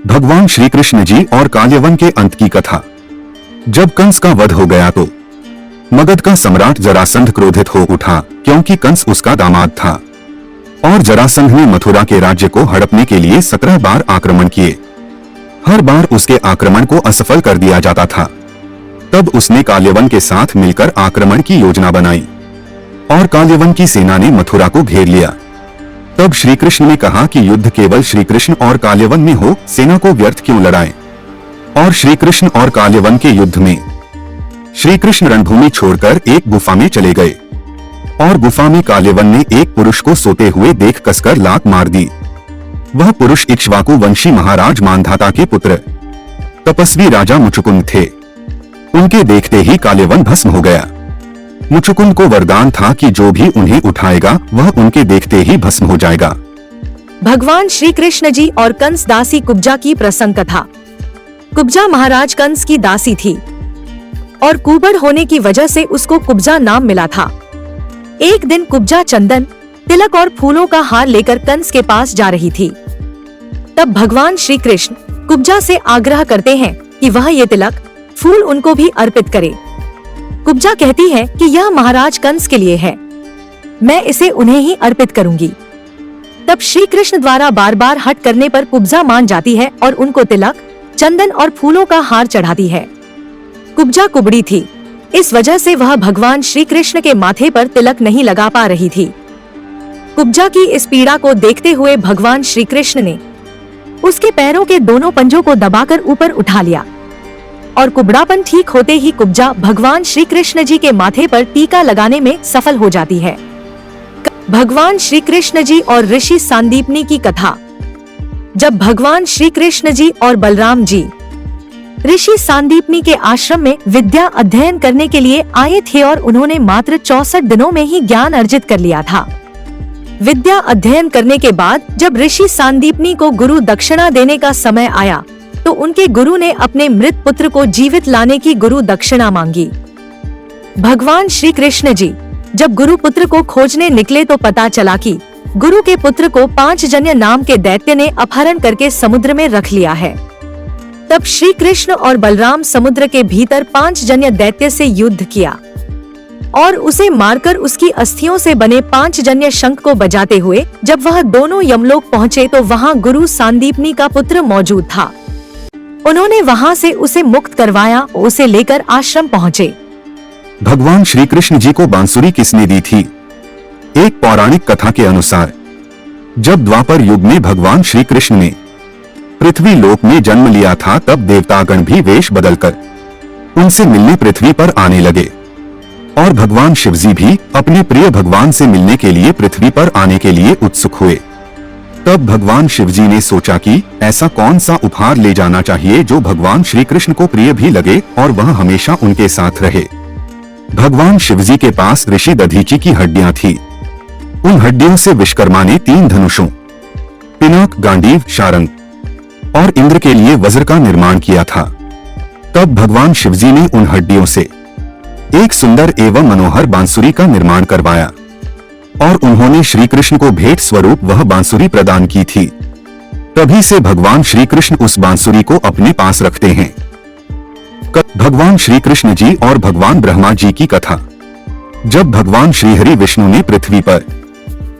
भगवान श्री कृष्ण जी और काल्यवन के अंत की कथा। जब कंस का वध हो गया तो मगध का सम्राट जरासंध क्रोधित हो उठा, क्योंकि कंस उसका दामाद था और जरासंध ने मथुरा के राज्य को हड़पने के लिए 17 बार आक्रमण किए। हर बार उसके आक्रमण को असफल कर दिया जाता था। तब उसने काल्यवन के साथ मिलकर आक्रमण की योजना बनाई और काल्यवन की सेना ने मथुरा को घेर लिया। तब श्री कृष्ण ने कहा कि युद्ध केवल श्री कृष्ण और काल्यवन में हो, सेना को व्यर्थ क्यों लड़ाएं। और श्री कृष्ण और काल्यवन के युद्ध में श्री कृष्ण रणभूमि छोड़कर एक गुफा में चले गए और गुफा में काल्यवन ने एक पुरुष को सोते हुए देख कसकर लात मार दी। वह पुरुष इक्ष्वाकु वंशी महाराज मांधाता के पुत्र तपस्वी राजा मुचुकुंद थे। उनके देखते ही काल्यवन भस्म हो गया। मुचुकुंद को वरदान था कि जो भी उन्हें उठाएगा वह उनके देखते ही भस्म हो जाएगा। भगवान श्री कृष्ण जी और कंस दासी कुब्जा की प्रसंग कथा। कुब्जा महाराज कंस की दासी थी और कुबड़ होने की वजह से उसको कुब्जा नाम मिला था। एक दिन कुब्जा चंदन, तिलक और फूलों का हार लेकर कंस के पास जा रही थी। तब भगवान श्री कृष्ण कुब्जा से आग्रह करते हैं कि वह ये तिलक, फूल उनको भी अर्पित करे। कुब्जा कहती है कि यह महाराज कंस के लिए है, मैं इसे उन्हें ही अर्पित करूंगी। तब श्री कृष्ण द्वारा बार बार हट करने पर कुब्जा मान जाती है और उनको तिलक, चंदन और फूलों का हार चढ़ाती है। कुब्जा कुबड़ी थी, इस वजह से वह भगवान श्री कृष्ण के माथे पर तिलक नहीं लगा पा रही थी। कुब्जा की इस पीड़ा को देखते हुए भगवान श्री कृष्ण ने उसके पैरों के दोनों पंजों को दबाकर ऊपर उठा लिया और कुबड़ापन ठीक होते ही कुब्जा भगवान श्री कृष्ण जी के माथे पर टीका लगाने में सफल हो जाती है। भगवान श्री कृष्ण जी और ऋषि सांदीपनी की कथा। जब भगवान श्री कृष्ण जी और बलराम जी ऋषि सांदीपनी के आश्रम में विद्या अध्ययन करने के लिए आए थे और उन्होंने मात्र 64 दिनों में ही ज्ञान अर्जित कर लिया था। विद्या अध्ययन करने के बाद जब ऋषि सांदीपनी को गुरु दक्षिणा देने का समय आया तो उनके गुरु ने अपने मृत पुत्र को जीवित लाने की गुरु दक्षिणा मांगी। भगवान श्री कृष्ण जी जब गुरु पुत्र को खोजने निकले तो पता चला कि गुरु के पुत्र को पांचजन्य नाम के दैत्य ने अपहरण करके समुद्र में रख लिया है। तब श्री कृष्ण और बलराम समुद्र के भीतर पांचजन्य दैत्य से युद्ध किया और उसे मारकर उसकी अस्थियों से बने पांचजन्य शंख को बजाते हुए जब वह दोनों यमलोक पहुँचे तो वहाँ गुरु सांदीपनी का पुत्र मौजूद था। उन्होंने वहाँ से उसे मुक्त करवाया और उसे लेकर आश्रम पहुँचे। भगवान श्री कृष्ण जी को बांसुरी किसने दी थी? एक पौराणिक कथा के अनुसार जब द्वापर युग में भगवान श्री कृष्ण ने पृथ्वी लोक में जन्म लिया था तब देवतागण भी वेश बदलकर उनसे मिलने पृथ्वी पर आने लगे और भगवान शिवजी भी अपने प्रिय भगवान से मिलने के लिए पृथ्वी पर आने के लिए उत्सुक हुए। तब भगवान शिवजी ने सोचा कि ऐसा कौन सा उपहार ले जाना चाहिए जो भगवान श्री कृष्ण को प्रिय भी लगे और वह हमेशा उनके साथ रहे। भगवान शिवजी के पास ऋषि दधीची की हड्डियां थी। उन हड्डियों से विश्वकर्मा ने 3 धनुषों पिनाक, गांडीव, शारंग और इंद्र के लिए वज्र का निर्माण किया था। तब भगवान शिवजी ने उन हड्डियों से एक सुंदर एवं मनोहर बांसुरी का निर्माण करवाया और उन्होंने श्री कृष्ण को भेंट स्वरूप वह बांसुरी प्रदान की थी। तभी से भगवान श्री कृष्ण उस बांसुरी को अपने पास रखते हैं। भगवान श्री कृष्ण जी और भगवान ब्रह्मा जी की कथा। जब भगवान श्री हरि विष्णु ने पृथ्वी पर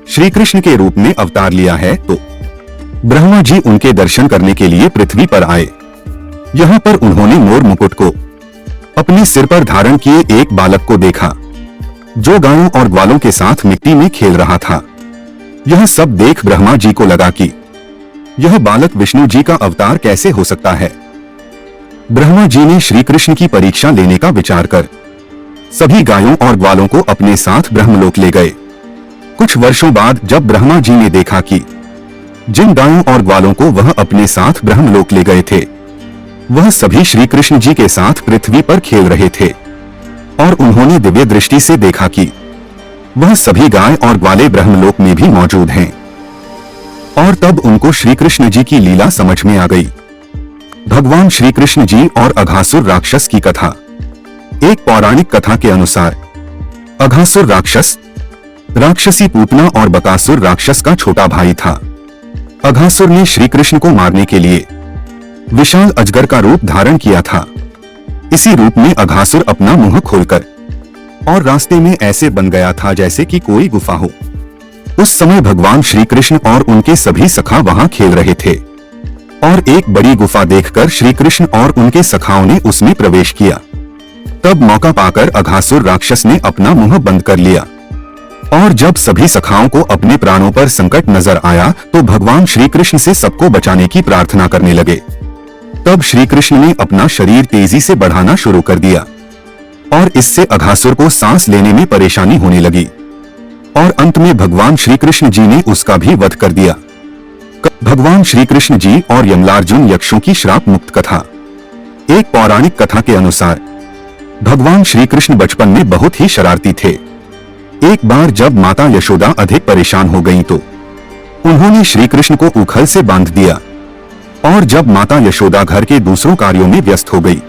श्री कृष्ण के रूप में अवतार लिया है तो ब्रह्मा जी उनके दर्शन करने के लिए पृथ्वी पर आए। यहाँ पर उन्होंने मोर मुकुट को अपने सिर पर धारण किए एक बालक को देखा जो गायों और ग्वालों के साथ मिट्टी में खेल रहा था। यह सब देख ब्रह्मा जी को लगा कि यह बालक विष्णु जी का अवतार कैसे हो सकता है। ब्रह्मा जी ने श्री कृष्ण की परीक्षा लेने का विचार कर सभी गायों और ग्वालों को अपने साथ ब्रह्मलोक ले गए। कुछ वर्षों बाद जब ब्रह्मा जी ने देखा कि जिन गायों और ग्वालों को वह अपने साथ ब्रह्मलोक ले गए थे वह सभी श्री कृष्ण जी के साथ पृथ्वी पर खेल रहे थे और उन्होंने दिव्य दृष्टि से देखा कि वह सभी गाय और ग्वाले ब्रह्मलोक में भी मौजूद हैं। और तब उनको श्री कृष्ण जी की लीला समझ में आ गई। भगवान श्री कृष्ण जी और अघासुर राक्षस की कथा। एक पौराणिक कथा के अनुसार अघासुर राक्षस राक्षसी पूतना और बकासुर राक्षस का छोटा भाई था। अघासुर ने श्री कृष्ण को मारने के लिए विशाल अजगर का रूप धारण किया था। इसी रूप में अघासुर अपना मुंह खोलकर और रास्ते में ऐसे बन गया था जैसे कि कोई गुफा हो। उस समय भगवान श्री कृष्ण और उनके सभी सखा वहां खेल रहे थे और एक बड़ी गुफा देखकर श्री कृष्ण और उनके सखाओं ने उसमें प्रवेश किया। तब मौका पाकर अघासुर राक्षस ने अपना मुंह बंद कर लिया और जब सभी सखाओं को अपने प्राणों पर संकट नजर आया तो भगवान श्री कृष्ण से सबको बचाने की प्रार्थना करने लगे। तब श्री कृष्ण ने अपना शरीर तेजी से बढ़ाना शुरू कर दिया और इससे अघासुर को सांस लेने में परेशानी होने लगी और अंत में भगवान श्री कृष्ण जी ने उसका भी वध कर दिया। भगवान श्री कृष्ण जी और यमलार्जुन यक्षों की श्राप मुक्त कथा। एक पौराणिक कथा के अनुसार भगवान श्री कृष्ण बचपन में बहुत ही शरारती थे। एक बार जब माता यशोदा अधिक परेशान हो गईं तो उन्होंने श्री कृष्ण को उखल से बांध दिया और जब माता यशोदा घर के दूसरों कार्यों में व्यस्त हो गई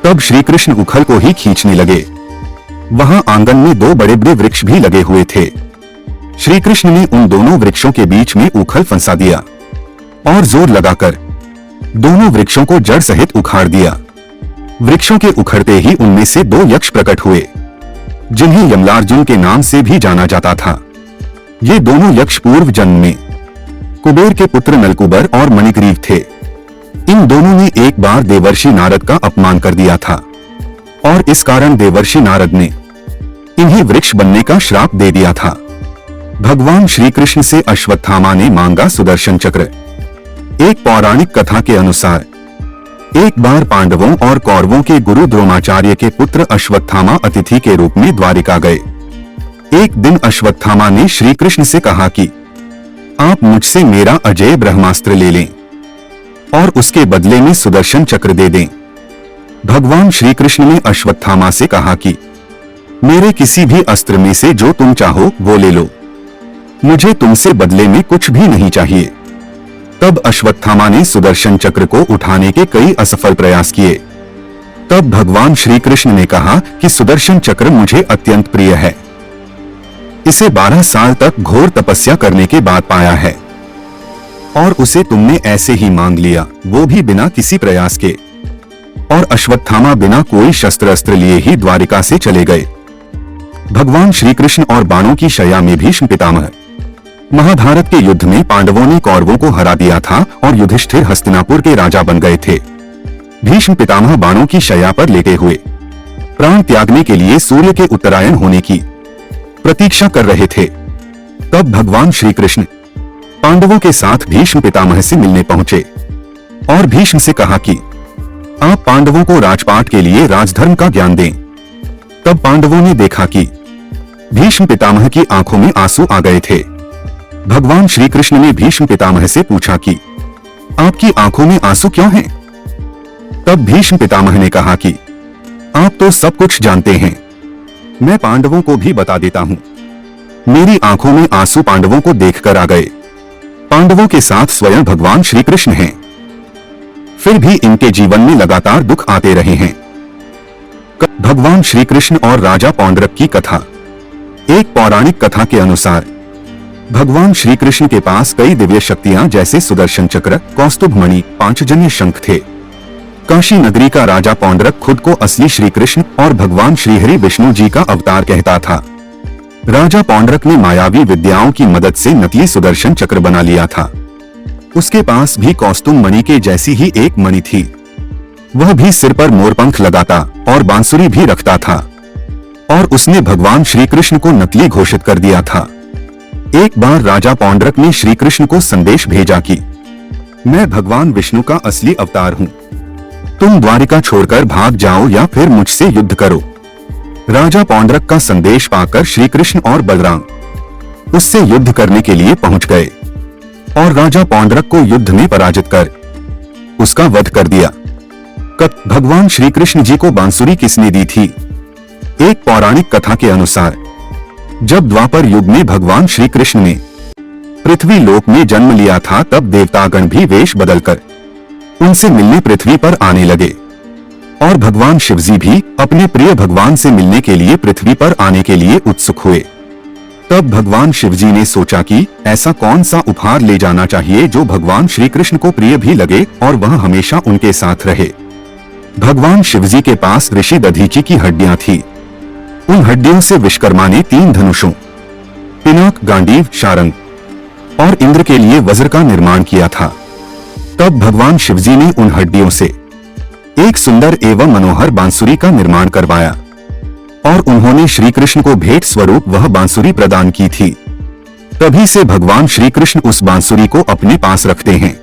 तब श्री कृष्ण उखल को ही खींचने लगे। वहां आंगन में दो बड़े बड़े वृक्ष भी लगे हुए थे। श्री कृष्ण ने उन दोनों वृक्षों के बीच में उखल फंसा दिया और जोर लगाकर दोनों वृक्षों को जड़ सहित उखाड़ दिया। वृक्षों के उखड़ते ही उनमें से दो यक्ष प्रकट हुए जिन्हें यमलार्जुन के नाम से भी जाना जाता था। ये दोनों यक्ष पूर्व जन्म में कुबेर के पुत्र नलकुबर और मणिग्रीव थे। इन दोनों ने एक बार देवर्षि नारद का अपमान कर दिया था और इस कारण देवर्षि नारद ने इन्हें वृक्ष बनने का श्राप दे दिया था। भगवान श्री कृष्ण से अश्वत्थामा ने मांगा सुदर्शन चक्र। एक पौराणिक कथा के अनुसार एक बार पांडवों और कौरवों के गुरु द्रोणाचार्य के पुत्र अश्वत्थामा अतिथि के रूप में द्वारिका गए। एक दिन अश्वत्थामा ने श्री कृष्ण से कहा कि आप मुझसे मेरा अजेय ब्रह्मास्त्र ले लें और उसके बदले में सुदर्शन चक्र दे दें। भगवान श्री कृष्ण ने अश्वत्थामा से कहा कि मेरे किसी भी अस्त्र में से जो तुम चाहो वो ले लो, मुझे तुमसे बदले में कुछ भी नहीं चाहिए। तब अश्वत्थामा ने सुदर्शन चक्र को उठाने के कई असफल प्रयास किए। तब भगवान श्री कृष्ण ने कहा कि सुदर्शन चक्र मुझे अत्यंत प्रिय है। इसे 12 साल तक घोर तपस्या करने के बाद पाया है और उसे तुमने ऐसे ही मांग लिया, वो भी बिना किसी प्रयास के। और अश्वत्थामा बिना कोई शस्त्र अस्त्र लिए ही द्वारिका से चले गए। भगवान श्री कृष्ण और बाणों की शैया में भीष्म पितामह। महाभारत के युद्ध में पांडवों ने कौरवों को हरा दिया था और युधिष्ठिर हस्तिनापुर के राजा बन गए थे। भीष्म पितामह बाणों की शैया पर लेटे हुए प्राण त्यागने के लिए सूर्य के उत्तरायण होने की प्रतीक्षा कर रहे थे। तब भगवान श्री कृष्ण पांडवों के साथ भीष्म पितामह से मिलने पहुंचे और भीष्म से कहा कि आप पांडवों को राजपाट के लिए राजधर्म का ज्ञान दें। तब पांडवों ने देखा कि भीष्म पितामह की आंखों में आंसू आ गए थे। भगवान श्री कृष्ण ने भीष्म पितामह से पूछा कि आपकी आंखों में आंसू क्यों हैं? तब भीष्म पितामह ने कहा कि आप तो सब कुछ जानते हैं, मैं पांडवों को भी बता देता हूं। मेरी आंखों में आंसू पांडवों को देखकर आ गए। पांडवों के साथ स्वयं भगवान श्री कृष्ण हैं, फिर भी इनके जीवन में लगातार दुख आते रहे हैं। भगवान श्री कृष्ण और राजा पौंड्रक की कथा। एक पौराणिक कथा के अनुसार भगवान श्री कृष्ण के पास कई दिव्य शक्तियां जैसे सुदर्शन चक्र, कौस्तुभ मणि, पांचजन्य शंख थे। काशी नगरी का राजा पौंड्रक खुद को असली श्री कृष्ण और भगवान श्रीहरि विष्णु जी का अवतार कहता था। राजा पौंड्रक ने मायावी विद्याओं की मदद से नकली सुदर्शन चक्र बना लिया था। उसके पास भी कौस्तुभ मणि के जैसी ही एक मणि थी। वह भी सिर पर मोरपंख लगाता और बांसुरी भी रखता था और उसने भगवान श्री कृष्ण को नकली घोषित कर दिया था। एक बार राजा पौंड्रक ने श्री कृष्ण को संदेश भेजा कि मैं भगवान विष्णु का असली अवतार हूँ, तुम द्वारिका छोड़कर भाग जाओ या फिर मुझसे युद्ध करो। राजा पौंड्रक का संदेश पाकर श्री कृष्ण और बलराम उससे युद्ध करने के लिए पहुंच गए और राजा पौंड्रक को युद्ध में पराजित कर उसका वध कर दिया। भगवान श्री कृष्ण जी को बांसुरी किसने दी थी? एक पौराणिक कथा के अनुसार जब द्वापर युग में भगवान श्री कृष्ण ने पृथ्वी लोक में जन्म लिया था तब देवतागण भी वेश बदलकर उनसे मिलने पृथ्वी पर आने लगे और भगवान शिवजी भी अपने प्रिय भगवान से मिलने के लिए पृथ्वी पर आने के लिए उत्सुक हुए। तब भगवान शिवजी ने सोचा कि ऐसा कौन सा उपहार ले जाना चाहिए जो भगवान श्री कृष्ण को प्रिय भी लगे और वह हमेशा उनके साथ रहे। भगवान शिवजी के पास ऋषि दधीची की हड्डियां थी। उन हड्डियों से विश्वकर्मा ने 3 धनुषों पिनाक, गांडीव, शारंग और इंद्र के लिए वज्र का निर्माण किया था। तब भगवान शिवजी ने उन हड्डियों से एक सुंदर एवं मनोहर बांसुरी का निर्माण करवाया और उन्होंने श्री कृष्ण को भेंट स्वरूप वह बांसुरी प्रदान की थी। तभी से भगवान श्री कृष्ण उस बांसुरी को अपने पास रखते हैं।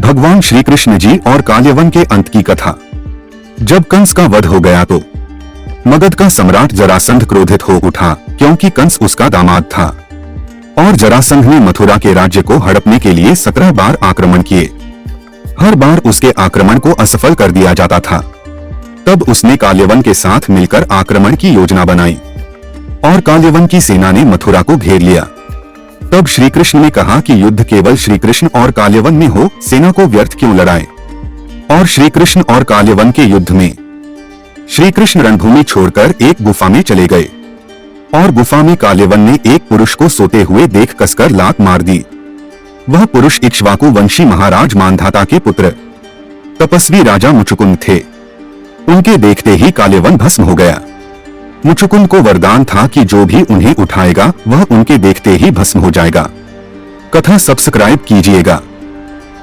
भगवान श्री कृष्ण जी और काल्यवन के अंत की कथा। जब कंस का वध हो गया तो मगध का सम्राट जरासंध क्रोधित हो उठा, क्योंकि कंस उसका दामाद था और जरासंध ने मथुरा के राज्य को हड़पने के लिए 17 बार आक्रमण किए। हर बार उसके आक्रमण को असफल कर दिया जाता था। तब उसने काल्यवन के साथ मिलकर आक्रमण की योजना बनाई और काल्यवन की सेना ने मथुरा को घेर लिया। तब श्री कृष्ण ने कहा कि युद्ध केवल श्री कृष्ण और काल्यवन में हो, सेना को व्यर्थ क्यों लड़ाएं। और श्री कृष्ण और काल्यवन के युद्ध में श्री कृष्ण रणभूमि छोड़कर एक गुफा में चले गए और गुफा में काल्यवन ने एक पुरुष को सोते हुए देख कसकर लात मार दी। वह पुरुष इक्ष्वाकु वंशी महाराज मांधाता के पुत्र तपस्वी राजा मुचुकुंद थे। उनके देखते ही काल्यवन भस्म हो गया। मुचुकुंद को वरदान था कि जो भी उन्हें उठाएगा वह उनके देखते ही भस्म हो जाएगा। कथा सब्सक्राइब कीजिएगा।